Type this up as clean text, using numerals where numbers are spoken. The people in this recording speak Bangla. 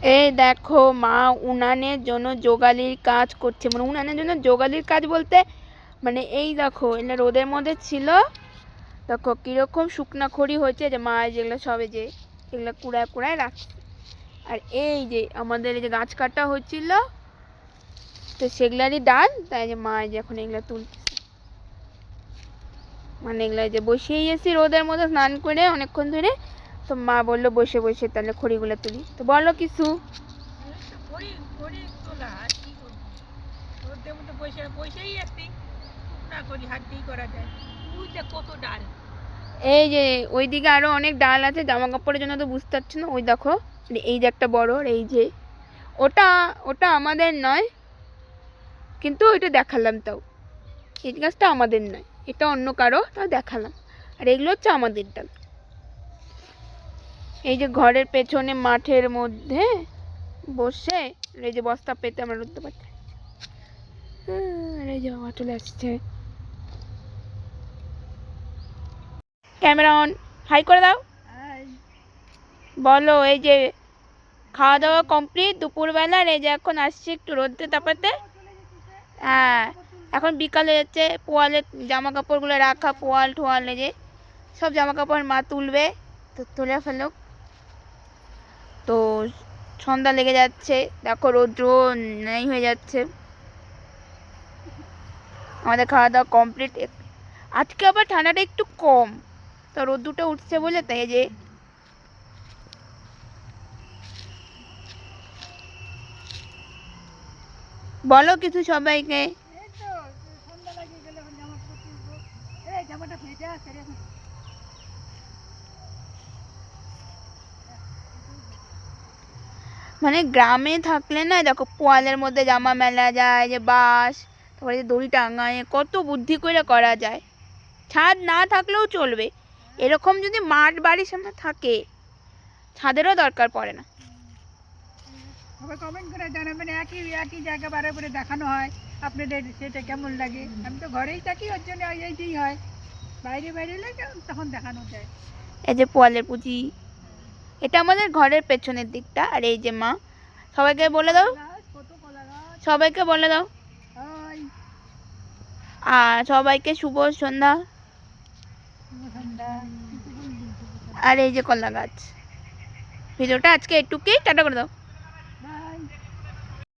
এই দেখো মা উনানের জন্য জোগালির কাজ করছে, মানে উনানের জন্য জোগালির কাজ বলতে মানে এই দেখো এটা রোদের মধ্যে ছিল, দেখো কিরকম শুকনা খড়ি হয়েছে, যে মা যেগুলো সবে যে এগুলো কুড়ায় কুড়ায় রাখছে। আর এই যে আমাদের এই যে গাছ কাটা হচ্ছিল তো সেগুলারই ডাল, তাই যে মা যে এখন এগুলো তুলছে, মানে এগুলো যে বসিয়ে এসেছি রোদের মধ্যে স্নান করে অনেকক্ষণ ধরে, তো মা বললো বসে বসে তাহলে খড়িগুলো তুলি। তো বলো কিছু। এই যে ওইদিকে আরো অনেক ডাল আছে জামা কাপড়ের জন্য, তো বুঝতে পারছো না, ওই দেখো এই যে একটা বড়, এই যে ওটা ওটা আমাদের নয়, কিন্তু ওইটা দেখালাম, তাও এই গাছটা আমাদের নয়, এটা অন্য কারো, তাও দেখালাম। আর এগুলো হচ্ছে আমাদের ডাল। এই যে ঘরের পেছনে মাঠের মধ্যে বসে এই যে বস্তা পেতে আমরা রুখতে পারছি। এই যে বাবা চলে আসছে। ক্যামেরা অন, হাই করে দাও। বলো এই যে খাওয়া দাওয়া কমপ্লিট দুপুরবেলার, এই যে এখন আসছি একটু রোদে তাপাতে। হ্যাঁ এখন বিকালে যাচ্ছে, পোয়ালে জামা কাপড়গুলো রাখা, পোয়াল টোয়াল এই যে সব জামা কাপড় মা তুলবে, তো তুলে ফেলুক। তো সন্ধ্যা লেগে যাচ্ছে, দেখো রৌদ্র নেই হয়ে যাচ্ছে। আমাদের খাওয়া দাওয়া কমপ্লিট। আজকে আবার ঠান্ডাটা একটু কম, তো রোদ্দুরটা উঠছে বলে, তাই যে বলো কিছু সবাইকে। মানে গ্রামে থাকলে না দেখো পোয়ালের মধ্যে জামা মেলা যায়, যে বাঁশ, তারপরে যে দড়ি টাঙায়, কত বুদ্ধি করে করা যায়। ছাদ না থাকলেও চলবে, এরকম যদি মাঠ বাড়ির সামনে থাকে ছাদেরও দরকার পড়ে না। কমেন্ট করে জানাবেন, একই একই জায়গা বারে বারে দেখানো হয়, আপনাদের সেটা কেমন লাগে। আমি তো ঘরেই থাকি, ওর জন্য এইটাই হয়, বাইরে বাইরে এলে তখন দেখানো যায়। এই যে পোয়ালের পুঁজি, এটা আমাদের ঘরের পেছনের দিকটা। আর এই যে মা, সবাইকে বলে দাও, সবাইকে বলে দাও, আর সবাইকে শুভ সন্ধ্যা। আর এই যে কলা গাছ। ভিডিওটা আজকে এটুকুই, টাটা করে দাও।